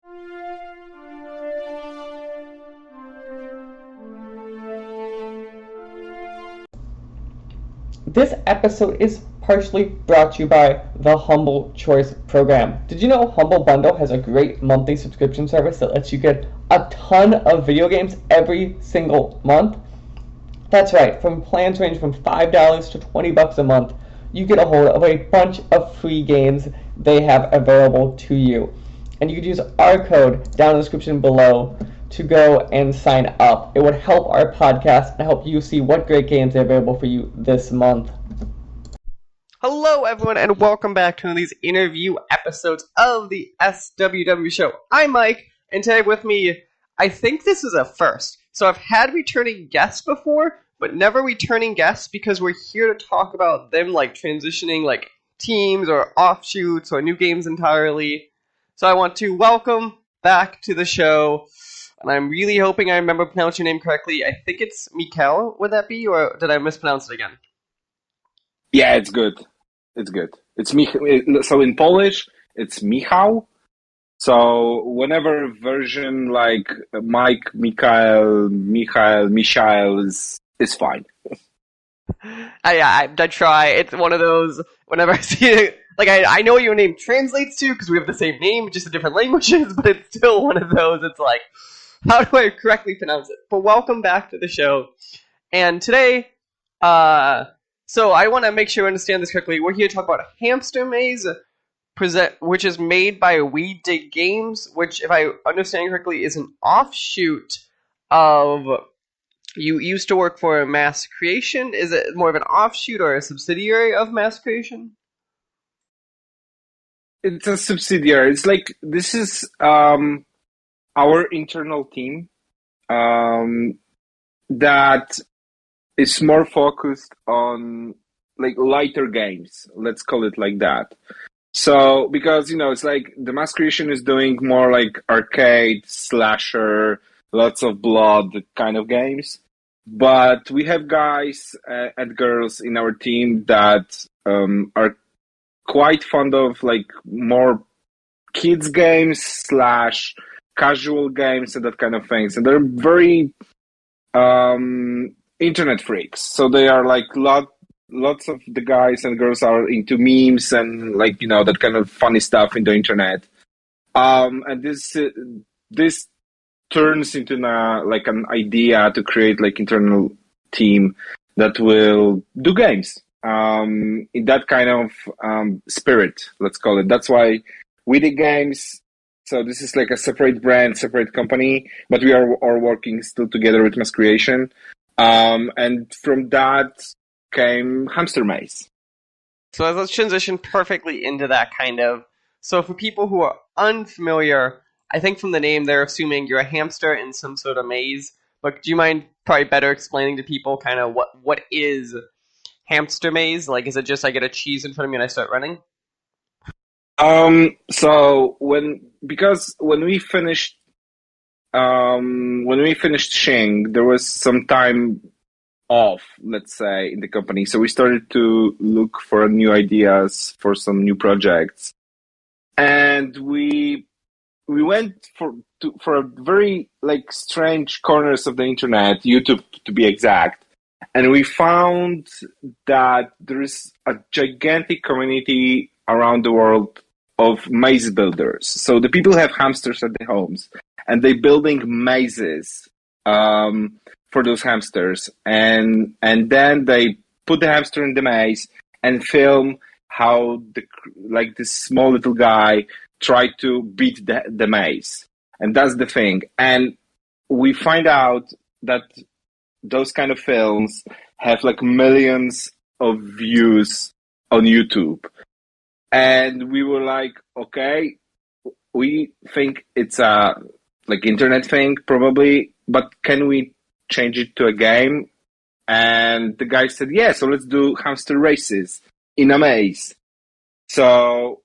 This episode is partially brought to you by the Humble Choice program. Did you know Humble Bundle has a great monthly subscription service that lets you get a ton of video games every single month? That's right, from plans range from $5 to $20 a month, you get a hold of a bunch of free games they have available to you. And you could use our code down in the description below to go and sign up. It would help our podcast and help you see what great games are available for you this month. Hello, everyone, and welcome back to one of these interview episodes of the SWW show. I'm Mike, and today with me, I think this is a first. So I've had returning guests before, but never returning guests because we're here to talk about them like transitioning like teams or offshoots or new games entirely. So I want to welcome back to the show, and I'm really hoping I remember pronouncing your name correctly. I think it's Mikkel, would that be, or did I mispronounce it again? Yeah, it's good. It's good. It's so in Polish, it's Michał. So whenever version like Mike, Michael is fine. I try. It's one of those, whenever I see it, like I know what your name translates to because we have the same name, just in different languages, but it's still one of those, it's like, how do I correctly pronounce it? But welcome back to the show. And today, so I want to make sure I understand this correctly. We're here to talk about Hamster Maze, which is made by We Dig Games, which, if I understand correctly, is an offshoot of... You used to work for Mass Creation. Is it more of an offshoot or a subsidiary of Mass Creation? It's a subsidiary. It's like, this is our internal team that is more focused on like lighter games. Let's call it like that. So, because, it's like the Mass Creation is doing more like arcade, slasher, lots of blood kind of games. But we have guys and girls in our team that are quite fond of like more kids games / casual games and that kind of things. And they're very internet freaks. So they are like lots of the guys and girls are into memes and like, that kind of funny stuff in the internet. And this turns into like an idea to create like internal team that will do games in that kind of spirit, let's call it. That's why We Dig Games. So this is like a separate brand, separate company, but we are working still together with Mass Creation. And from that came Hamster Maze. So let's transition perfectly into that kind of. So for people who are unfamiliar, I think from the name they're assuming you're a hamster in some sort of maze. But do you mind probably better explaining to people kind of what is Hamster Maze? Like, is it just I get a cheese in front of me and I start running? So when we finished Shing, there was some time off, let's say, in the company. So we started to look for new ideas for some new projects, and we went for a very like strange corners of the internet, YouTube to be exact, and we found that there is a gigantic community around the world of maze builders. So the people have hamsters at their homes, and they're building mazes for those hamsters, and then they put the hamster in the maze and film how this small little guy tried to beat the maze. And that's the thing. And we find out that those kind of films have like millions of views on YouTube. And we were like, okay, we think it's a like internet thing probably, but can we change it to a game? And the guy said, yeah, so let's do hamster races in a maze. So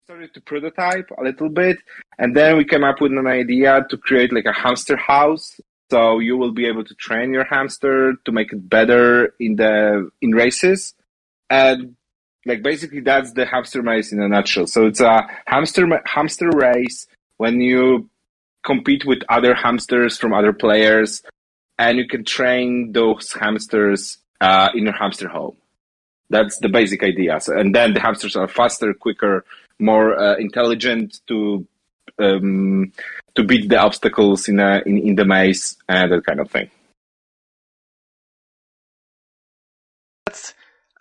started to prototype a little bit, and then we came up with an idea to create like a hamster house. So you will be able to train your hamster to make it better in races. And like basically that's the Hamster Maze in a nutshell. So it's a hamster race when you compete with other hamsters from other players, and you can train those hamsters in your hamster home. That's the basic idea. So, and then the hamsters are faster, quicker, more intelligent to beat the obstacles in the maze and that kind of thing.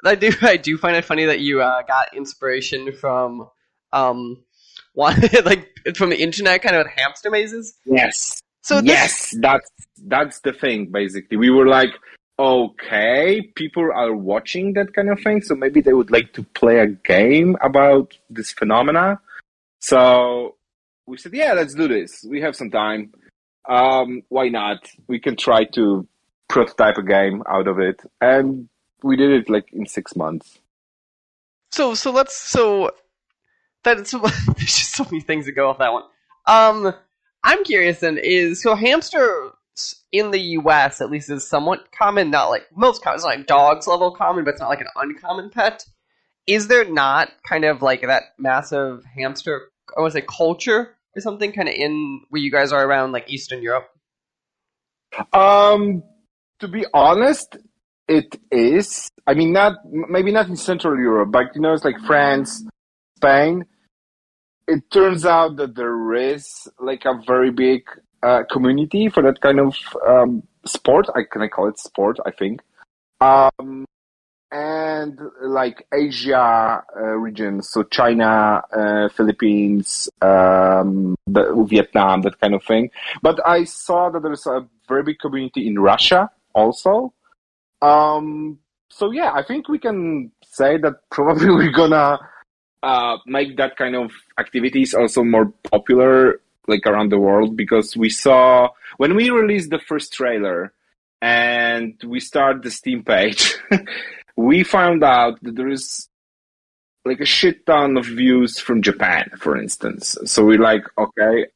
I do find it funny that you got inspiration from one like from the internet, kind of with hamster mazes. Yes. So yes, that's the thing. Basically, we were like, okay, people are watching that kind of thing, so maybe they would like to play a game about this phenomena. So we said, yeah, let's do this. We have some time. Why not? We can try to prototype a game out of it, and we did it like in 6 months. There's just so many things that go off that one. I'm curious then, hamsters in the US at least is somewhat common, not like most common, it's not like dogs level common, but it's not like an uncommon pet. Is there not kind of like that massive hamster, I want to say culture or something kind of in where you guys are around like Eastern Europe? To be honest, it is. I mean, maybe not in Central Europe, but it's like France, Spain. It turns out that there is like a very big community for that kind of sport. Can I call it sport? I think. And like Asia regions, so China, Philippines, Vietnam, that kind of thing. But I saw that there's a very big community in Russia also. So yeah, I think we can say that probably we're gonna make that kind of activities also more popular, like around the world, because we saw when we released the first trailer and we started the Steam page, we found out that there is like a shit ton of views from Japan, for instance. So we're like, okay,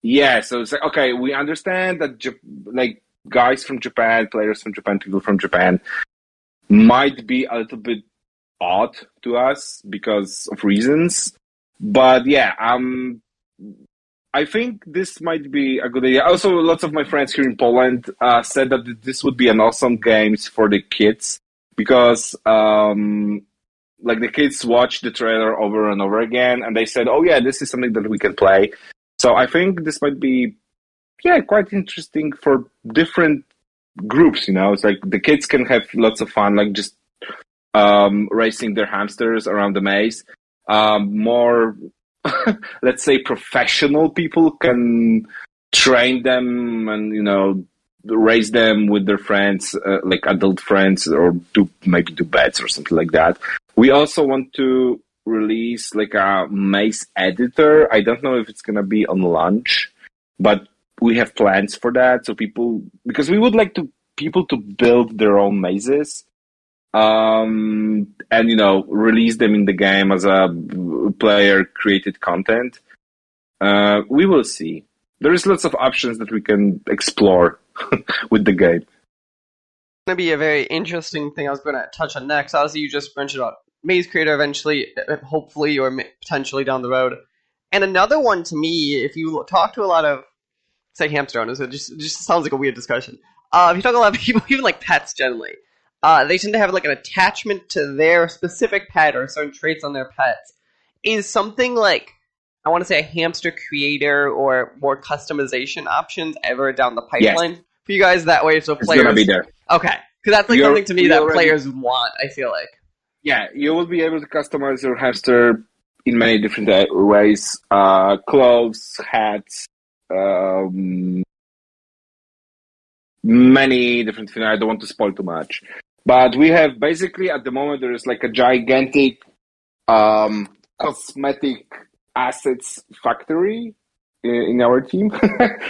yeah. So it's like, okay, we understand that like guys from Japan, players from Japan, people from Japan might be a little bit odd to us because of reasons. But yeah, I think this might be a good idea. Also, lots of my friends here in Poland said that this would be an awesome game for the kids because like the kids watch the trailer over and over again and they said, oh yeah, this is something that we can play. So I think this might be quite interesting for different groups. It's like the kids can have lots of fun, like just racing their hamsters around the maze. More let's say professional people can train them and raise them with their friends, like adult friends, or maybe do bets or something like that. We also want to release like a maze editor. I don't know if it's gonna be on launch, but we have plans for that. So because we would like people to build their own mazes, and release them in the game as a player created content. We will see. There is lots of options that we can explore with the game. It's going to be a very interesting thing I was going to touch on next. Obviously, you just mentioned about Maze Creator eventually, hopefully, or potentially down the road. And another one to me, if you talk to a lot of, say, hamster owners, it just sounds like a weird discussion. If you talk to a lot of people, even like pets generally, they tend to have like an attachment to their specific pet or certain traits on their pets. Is something like, I want to say, a hamster creator or more customization options ever down the pipeline for you guys? That way, so it's players gonna be there. Okay, because that's like something to me that players would want. I feel like. Yeah, you will be able to customize your hamster in many different ways: clothes, hats, many different things. I don't want to spoil too much. But we have basically at the moment there is like a gigantic cosmetic assets factory in our team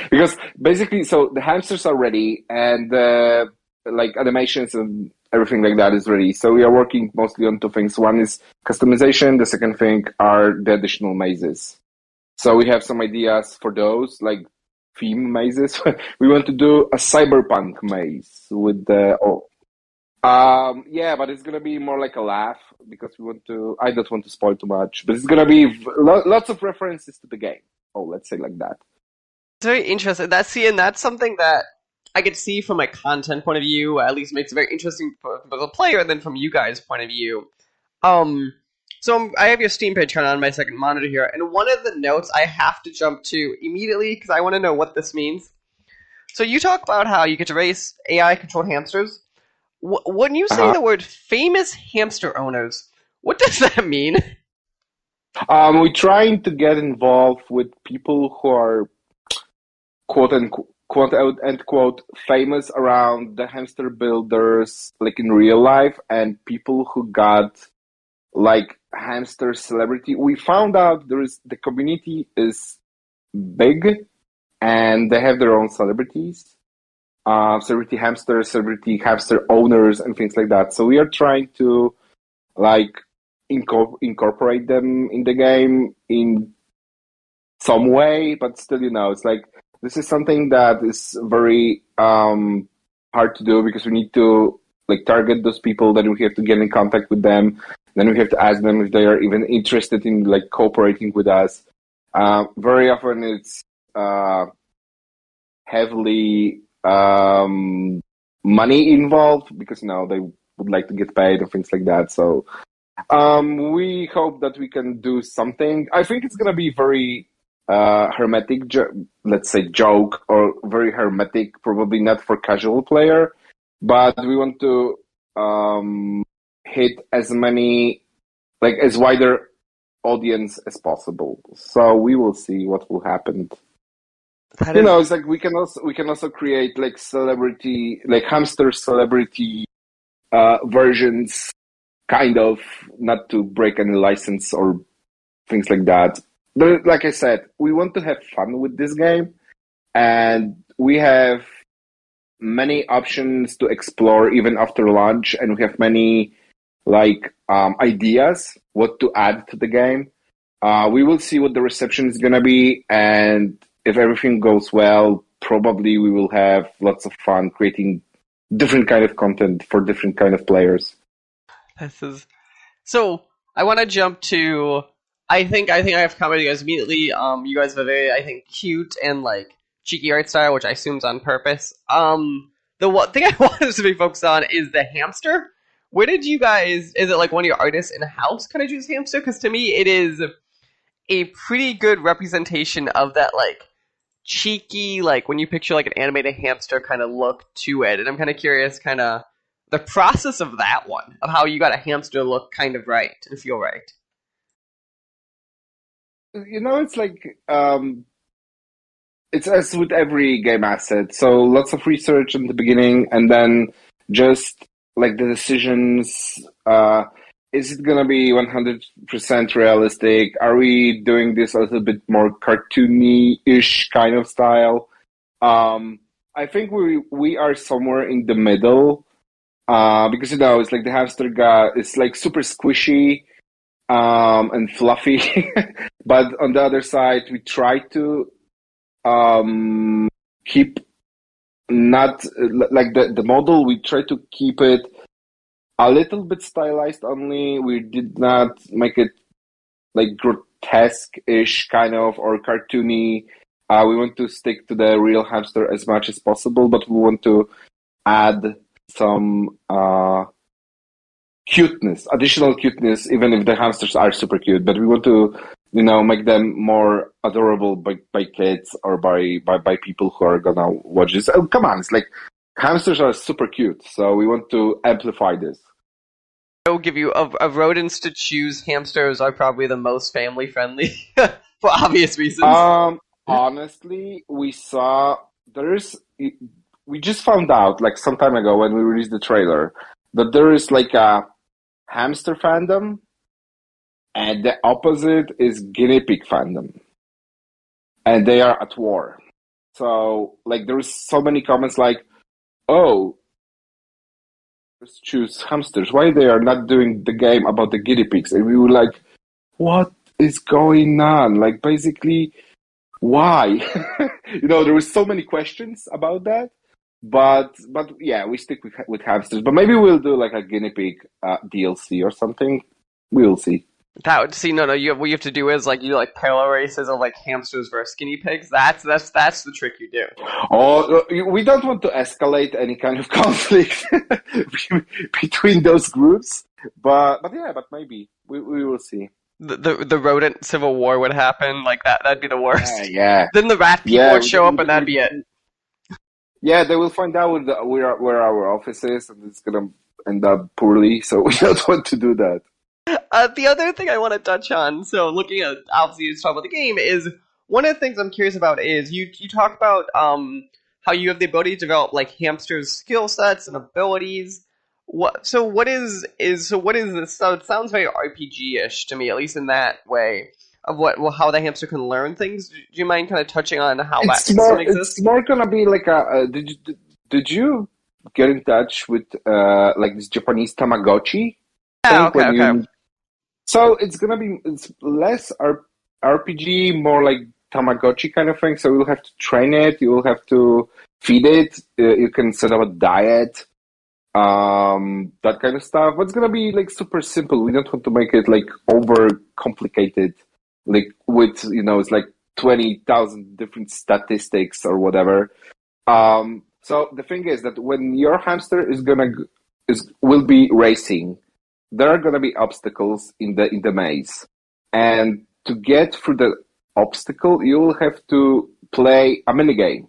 because basically, so the hamsters are ready and like animations and everything like that is ready. So we are working mostly on two things. One is customization. The second thing are the additional mazes. So we have some ideas for those, like theme mazes. We want to do a cyberpunk maze with the but it's gonna be more like a laugh because I don't want to spoil too much, but it's gonna be lots of references to the game. let's say like that. It's very interesting. And that's something that I could see from a content point of view. At least makes it very interesting for the player, and then from you guys' point of view. Um, I have your Steam page on my second monitor here, and one of the notes I have to jump to immediately because I want to know what this means. So you talk about how you get to race AI-controlled hamsters. When you say the word famous hamster owners, what does that mean? We're trying to get involved with people who are quote unquote famous around the hamster builders, like in real life, and people who got like hamster celebrity. We found out the community is big, and they have their own celebrities, celebrity hamsters, celebrity hamster owners, and things like that. So we are trying to like incorporate them in the game in some way, but still, it's like this is something that is very hard to do because we need to like target those people. Then we have to get in contact with them. Then we have to ask them if they are even interested in like cooperating with us. Very often it's heavily money involved because they would like to get paid and things like that. So we hope that we can do something. I think it's gonna be very hermetic, let's say joke, or very hermetic, probably not for casual player, but we want to hit as wider audience as possible. So we will see what will happen. It's like we can also create like celebrity, like hamster celebrity versions, kind of, not to break any license or things like that. But like I said, we want to have fun with this game, and we have many options to explore even after launch, and we have many ideas what to add to the game. We will see what the reception is gonna be, and if everything goes well, probably we will have lots of fun creating different kind of content for different kind of players. So I want to jump to. I think I have commented you guys immediately. You guys have a very cute and like cheeky art style, which I assume is on purpose. The one thing I want us to be focused on is the hamster. Where did you guys? Is it like one of your artists in house kind of choose hamster? Because to me, it is a pretty good representation of that like cheeky, like when you picture like an animated hamster kind of look to it. And I'm kind of curious, kind of the process of that one, of how you got a hamster look kind of right and feel right. It's like it's as with every game asset. So lots of research in the beginning, and then just like the decisions. Is it gonna be 100% realistic? Are we doing this a little bit more cartoony-ish kind of style? I think we are somewhere in the middle, because it's like the hamster guy is like super squishy and fluffy, but on the other side, we try to keep not like the model. We try to keep it a little bit stylized only. We did not make it like grotesque-ish kind of or cartoony. We want to stick to the real hamster as much as possible, but we want to add some cuteness, additional cuteness, even if the hamsters are super cute. But we want to, make them more adorable by kids or by people who are gonna watch this. Oh, come on, it's like hamsters are super cute, so we want to amplify this. I will give you of rodents to choose. Hamsters are probably the most family friendly for obvious reasons. Honestly, we just found out like some time ago when we released the trailer that there is like a hamster fandom, and the opposite is guinea pig fandom, and they are at war. So like there's so many comments like, "Oh, let's choose hamsters. Why they are not doing the game about the guinea pigs?" And we were like, "What is going on? Like basically, why?" There was so many questions about that. But yeah, we stick with hamsters. But maybe we'll do like a guinea pig DLC or something. We will see. That would see no. What you have to do is like you like parallel races of like hamsters versus guinea pigs. That's the trick you do. Oh, we don't want to escalate any kind of conflict between those groups, but yeah, but maybe we will see. The rodent civil war would happen like that. That'd be the worst. Yeah. Then the rat people would show up, and that'd be it. Yeah, they will find out where our office is, and it's gonna end up poorly. So we don't want to do that. The other thing I want to touch on, so looking at obviously you talk about the game, is one of the things I'm curious about is you talk about how you have the ability to develop like hamsters' skill sets and abilities. What is this? So it sounds very RPG-ish to me, at least in that way of how the hamster can learn things. Do you mind kind of touching on how that system exists? It's more gonna be like did you get in touch with like this Japanese Tamagotchi? Yeah, okay. So it's less RPG, more like Tamagotchi kind of thing. So you'll have to train it, you will have to feed it, you can set up a diet, that kind of stuff. But it's gonna be like super simple. We don't want to make it like over complicated, like with it's like 20,000 different statistics or whatever. So the thing is that when your hamster will be racing, there are going to be obstacles in the maze, and to get through the obstacle, you will have to play a minigame.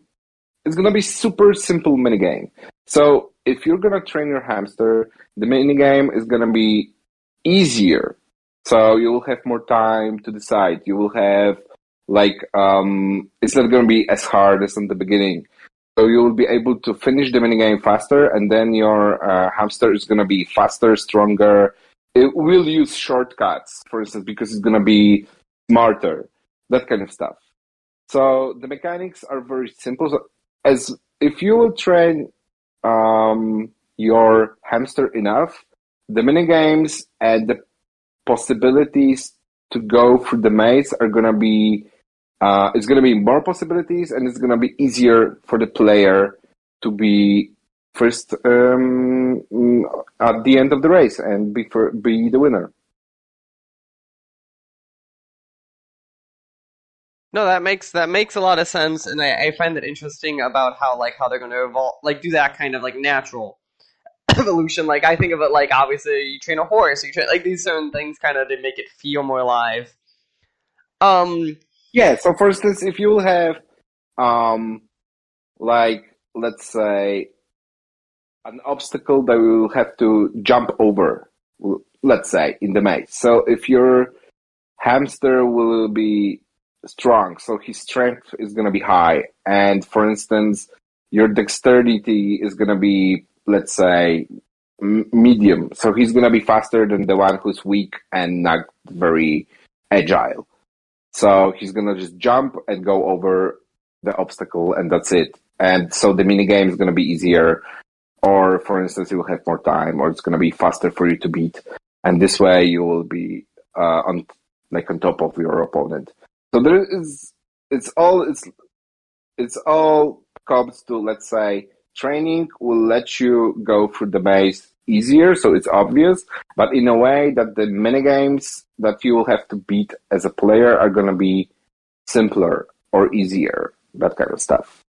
It's going to be super simple minigame. So if you're going to train your hamster, the minigame is going to be easier. So you will have more time to decide. You will have it's not going to be as hard as in the beginning. So you will be able to finish the minigame faster, and then your hamster is going to be faster, stronger. It will use shortcuts, for instance, because it's going to be smarter, that kind of stuff. So the mechanics are very simple. So as if you will train your hamster enough, the minigames and the possibilities to go through the maze are going to be it's going to be more possibilities, and it's going to be easier for the player to be first at the end of the race and be the winner. No, that makes a lot of sense, and I find that interesting about how they're going to evolve, like do that kind of like natural evolution. Like I think of it like obviously you train a horse, you train like these certain things kind of to make it feel more alive. Yeah, so for instance, if you have, like, let's say, an obstacle that we will have to jump over, let's say, in the maze. So if your hamster will be strong, so his strength is going to be high, and for instance, your dexterity is going to be, let's say, medium, so he's going to be faster than the one who's weak and not very agile. So he's gonna just jump and go over the obstacle, and that's it. And so the minigame is gonna be easier, or for instance, you will have more time, or it's gonna be faster for you to beat. And this way, you will be on top of your opponent. So it's all comes to, let's say, training will let you go through the maze easier, so it's obvious, but in a way that the minigames that you will have to beat as a player are going to be simpler or easier, that kind of stuff.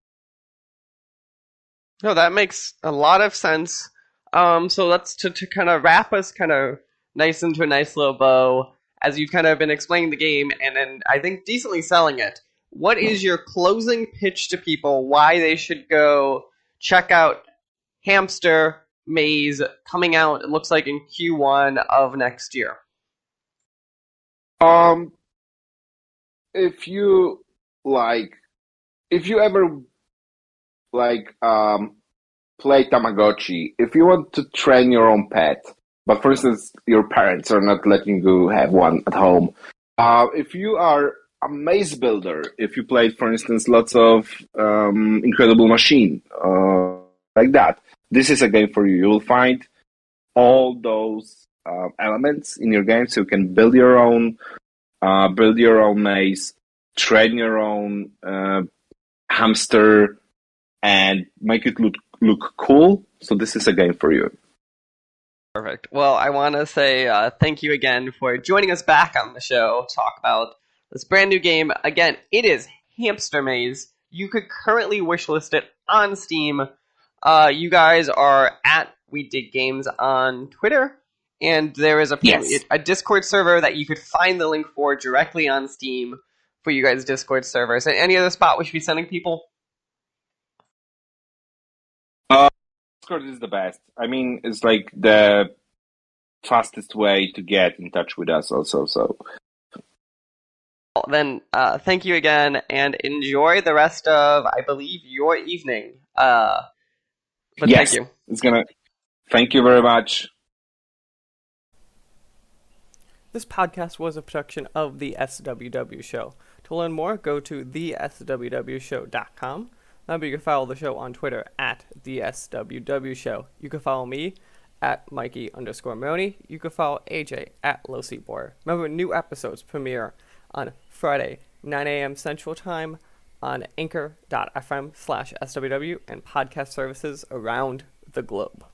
No, that makes a lot of sense. So let's to kind of wrap us kind of nice into a nice little bow, as you've kind of been explaining the game and then I think decently selling it. What is your closing pitch to people why they should go check out Hamster Maze coming out, it looks like in Q1 of next year? If you ever play Tamagotchi, if you want to train your own pet, but for instance your parents are not letting you have one at home, if you are a maze builder, if you played for instance lots of Incredible Machine, like that, this is a game for you. You will find all those elements in your game, so you can build your own maze, train your own hamster, and make it look cool. So this is a game for you. Perfect. Well, I want to say thank you again for joining us back on the show. Talk about this brand new game. Again, it is Hamster Maze. You could currently wishlist it on Steam. You guys are at We Dig Games on Twitter, and there is Yes. a Discord server that you could find the link for directly on Steam for you guys' Discord servers. And any other spot we should be sending people? Discord is the best. I mean, it's like the fastest way to get in touch with us also. So Well, then, thank you again, and enjoy the rest of, I believe, your evening. But yes, thank you. Thank you very much. This podcast was a production of the SWW Show. To learn more, go to theswwshow.com. Remember, you can follow the show on Twitter at the SWW Show. You can follow me at Mikey_Maroney. You can follow AJ at LowSeatBoy. Remember, new episodes premiere on Friday, 9 a.m. Central Time on anchor.fm/SWW and podcast services around the globe.